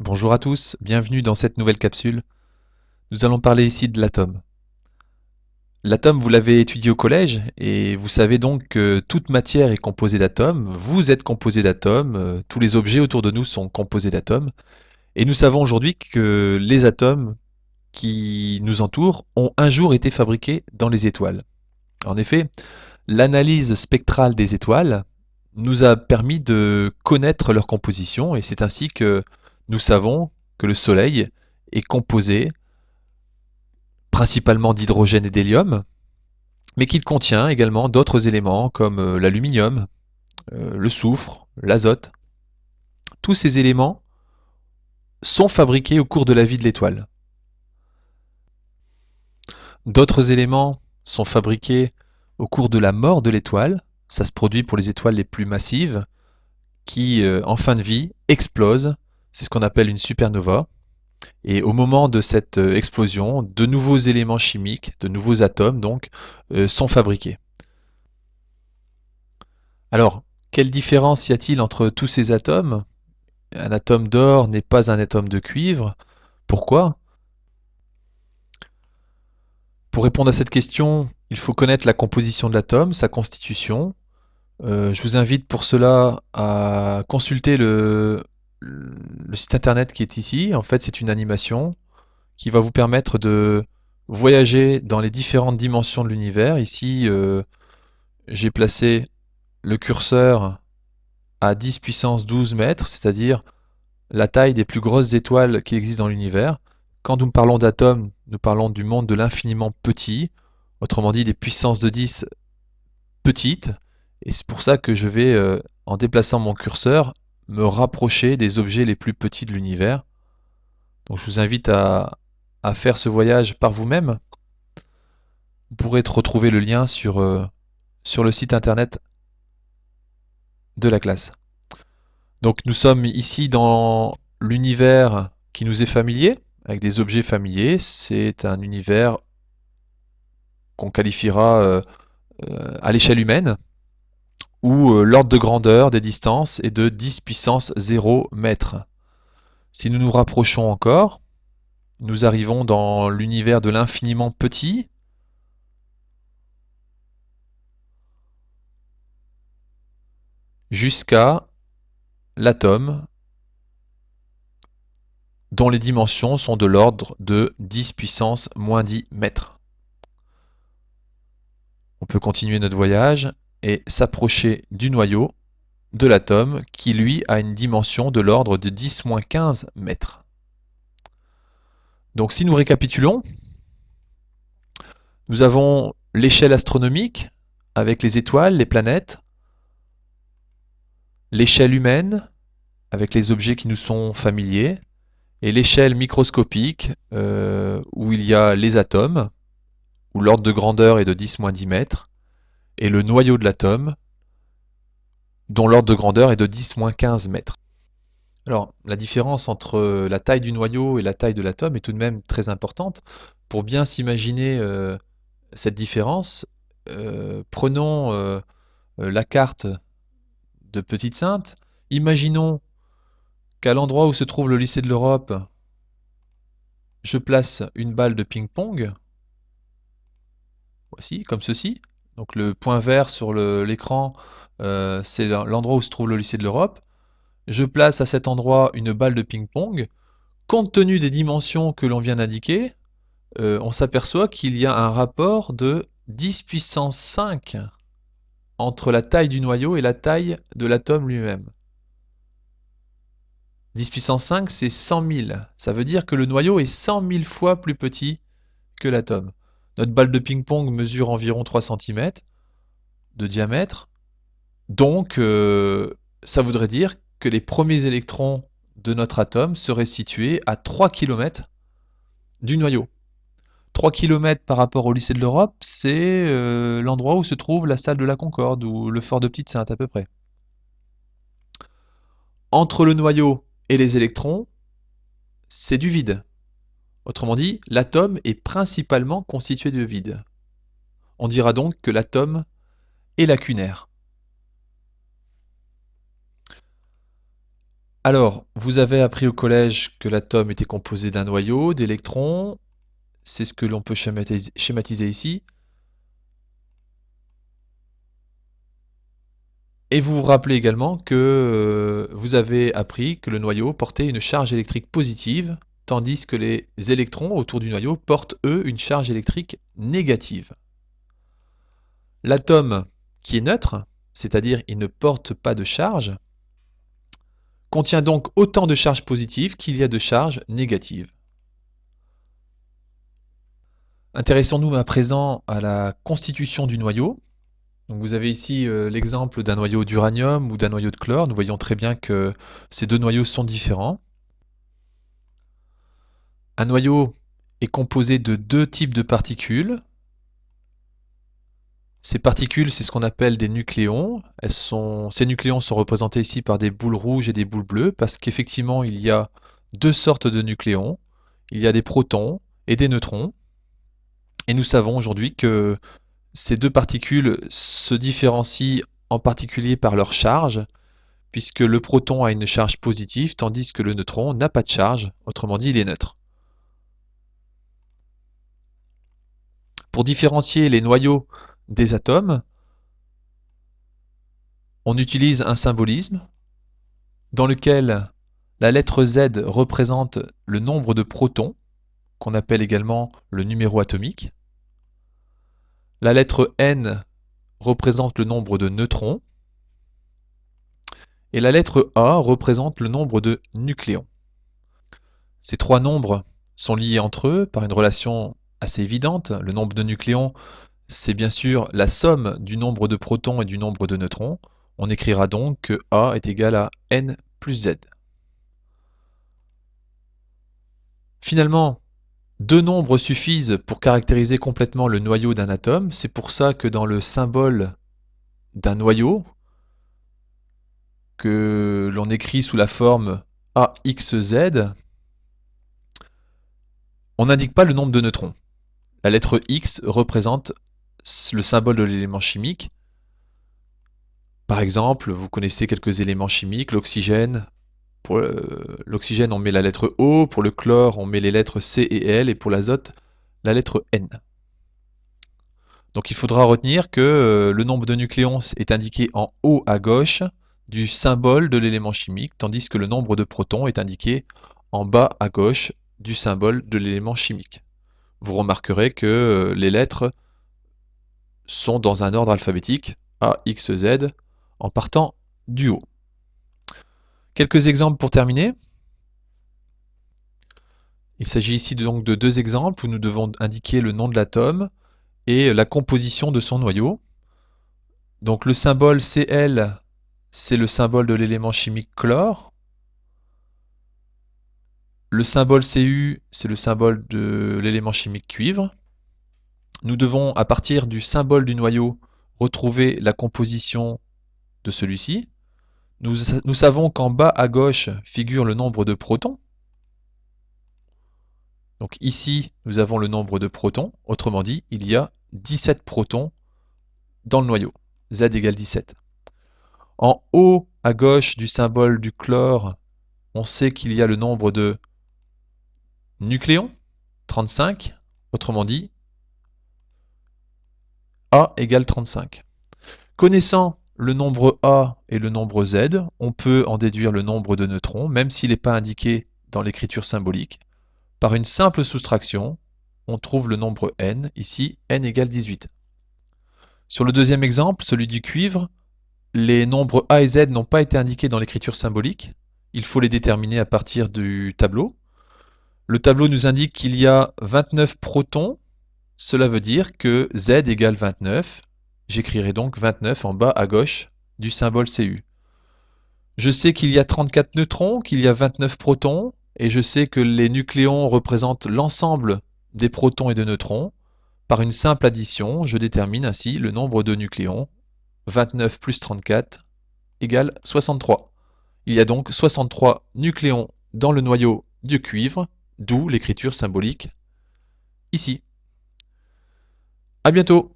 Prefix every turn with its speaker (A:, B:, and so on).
A: Bonjour à tous, bienvenue dans cette nouvelle capsule. Nous allons parler ici de l'atome. L'atome, vous l'avez étudié au collège et vous savez donc que toute matière est composée d'atomes. Vous êtes composé d'atomes, tous les objets autour de nous sont composés d'atomes. Et nous savons aujourd'hui que les atomes qui nous entourent ont un jour été fabriqués dans les étoiles. En effet, l'analyse spectrale des étoiles nous a permis de connaître leur composition et c'est ainsi que nous savons que le Soleil est composé principalement d'hydrogène et d'hélium, mais qu'il contient également d'autres éléments comme l'aluminium, le soufre, l'azote. Tous ces éléments sont fabriqués au cours de la vie de l'étoile. D'autres éléments sont fabriqués au cours de la mort de l'étoile. Ça se produit pour les étoiles les plus massives qui, en fin de vie, explosent. C'est ce qu'on appelle une supernova. Et au moment de cette explosion, de nouveaux éléments chimiques, de nouveaux atomes donc, sont fabriqués. Alors, quelle différence y a-t-il entre tous ces atomes? Un atome d'or n'est pas un atome de cuivre. Pourquoi? Pour répondre à cette question, il faut connaître la composition de l'atome, sa constitution. Je vous invite pour cela à consulter le site internet qui est ici. En fait, c'est une animation qui va vous permettre de voyager dans les différentes dimensions de l'univers. Ici, j'ai placé le curseur à 10 puissance 12 mètres, c'est-à-dire la taille des plus grosses étoiles qui existent dans l'univers. Quand nous parlons d'atomes, nous parlons du monde de l'infiniment petit, autrement dit des puissances de 10 petites, et c'est pour ça que je vais, en déplaçant mon curseur, me rapprocher des objets les plus petits de l'univers. Donc je vous invite à faire ce voyage par vous-même. Vous pourrez retrouver le lien sur le site internet de la classe. Donc nous sommes ici dans l'univers qui nous est familier, avec des objets familiers. C'est un univers qu'on qualifiera à l'échelle humaine, où l'ordre de grandeur des distances est de 10 puissance 0 mètres. Si nous nous rapprochons encore, nous arrivons dans l'univers de l'infiniment petit, jusqu'à l'atome, dont les dimensions sont de l'ordre de 10 puissance moins 10 mètres. On peut continuer notre voyage et s'approcher du noyau de l'atome qui lui a une dimension de l'ordre de 10-15 mètres. Donc si nous récapitulons, nous avons l'échelle astronomique avec les étoiles, les planètes, l'échelle humaine avec les objets qui nous sont familiers, et l'échelle microscopique où il y a les atomes, où l'ordre de grandeur est de 10-10 mètres, et le noyau de l'atome, dont l'ordre de grandeur est de 10-15 mètres. Alors, la différence entre la taille du noyau et la taille de l'atome est tout de même très importante. Pour bien s'imaginer cette différence, prenons la carte de Petite-Sainte. Imaginons qu'à l'endroit où se trouve le lycée de l'Europe, je place une balle de ping-pong, voici, comme ceci. Donc le point vert sur l'écran, c'est l'endroit où se trouve le lycée de l'Europe. Je place à cet endroit une balle de ping-pong. Compte tenu des dimensions que l'on vient d'indiquer, on s'aperçoit qu'il y a un rapport de 10 puissance 5 entre la taille du noyau et la taille de l'atome lui-même. 10 puissance 5, c'est 100 000. Ça veut dire que le noyau est 100 000 fois plus petit que l'atome. Notre balle de ping-pong mesure environ 3 cm de diamètre. Donc, ça voudrait dire que les premiers électrons de notre atome seraient situés à 3 km du noyau. 3 km par rapport au lycée de l'Europe, c'est l'endroit où se trouve la salle de la Concorde ou le fort de Petite-Sainte à peu près. Entre le noyau et les électrons, c'est du vide. Autrement dit, l'atome est principalement constitué de vide. On dira donc que l'atome est lacunaire. Alors, vous avez appris au collège que l'atome était composé d'un noyau, d'électrons. C'est ce que l'on peut schématiser ici. Et vous vous rappelez également que vous avez appris que le noyau portait une charge électrique positive, tandis que les électrons autour du noyau portent, eux, une charge électrique négative. L'atome qui est neutre, c'est-à-dire il ne porte pas de charge, contient donc autant de charges positives qu'il y a de charges négatives. Intéressons-nous à présent à la constitution du noyau. Donc vous avez ici l'exemple d'un noyau d'uranium ou d'un noyau de chlore. Nous voyons très bien que ces deux noyaux sont différents. Un noyau est composé de deux types de particules. Ces particules, c'est ce qu'on appelle des nucléons. Ces nucléons sont représentés ici par des boules rouges et des boules bleues parce qu'effectivement, il y a deux sortes de nucléons. Il y a des protons et des neutrons. Et nous savons aujourd'hui que ces deux particules se différencient en particulier par leur charge, puisque le proton a une charge positive, tandis que le neutron n'a pas de charge, autrement dit, il est neutre. Pour différencier les noyaux des atomes, on utilise un symbolisme dans lequel la lettre Z représente le nombre de protons, qu'on appelle également le numéro atomique. La lettre N représente le nombre de neutrons. Et la lettre A représente le nombre de nucléons. Ces trois nombres sont liés entre eux par une relation assez évidente. Le nombre de nucléons, c'est bien sûr la somme du nombre de protons et du nombre de neutrons. On écrira donc que A est égal à N plus Z. Finalement, deux nombres suffisent pour caractériser complètement le noyau d'un atome. C'est pour ça que dans le symbole d'un noyau, que l'on écrit sous la forme AXZ, on n'indique pas le nombre de neutrons. La lettre X représente le symbole de l'élément chimique. Par exemple, vous connaissez quelques éléments chimiques, l'oxygène. Pour l'oxygène, on met la lettre O, pour le chlore, on met les lettres C et L, et pour l'azote, la lettre N. Donc il faudra retenir que le nombre de nucléons est indiqué en haut à gauche du symbole de l'élément chimique, tandis que le nombre de protons est indiqué en bas à gauche du symbole de l'élément chimique. Vous remarquerez que les lettres sont dans un ordre alphabétique, A, X, Z, en partant du haut. Quelques exemples pour terminer. Il s'agit ici donc de deux exemples où nous devons indiquer le nom de l'atome et la composition de son noyau. Donc le symbole Cl, c'est le symbole de l'élément chimique chlore. Le symbole Cu, c'est le symbole de l'élément chimique cuivre. Nous devons, à partir du symbole du noyau, retrouver la composition de celui-ci. Nous savons qu'en bas à gauche figure le nombre de protons. Donc ici, nous avons le nombre de protons. Autrement dit, il y a 17 protons dans le noyau. Z égale 17. En haut à gauche du symbole du chlore, on sait qu'il y a le nombre de nucléons, 35. Autrement dit, A égale 35. Connaissant le nombre A et le nombre Z, on peut en déduire le nombre de neutrons, même s'il n'est pas indiqué dans l'écriture symbolique. Par une simple soustraction, on trouve le nombre N, ici N égale 18. Sur le deuxième exemple, celui du cuivre, les nombres A et Z n'ont pas été indiqués dans l'écriture symbolique. Il faut les déterminer à partir du tableau. Le tableau nous indique qu'il y a 29 protons. Cela veut dire que Z égale 29. J'écrirai donc 29 en bas à gauche du symbole Cu. Je sais qu'il y a 34 neutrons, qu'il y a 29 protons, et je sais que les nucléons représentent l'ensemble des protons et de neutrons. Par une simple addition, je détermine ainsi le nombre de nucléons. 29 plus 34 égale 63. Il y a donc 63 nucléons dans le noyau du cuivre, d'où l'écriture symbolique ici. À bientôt!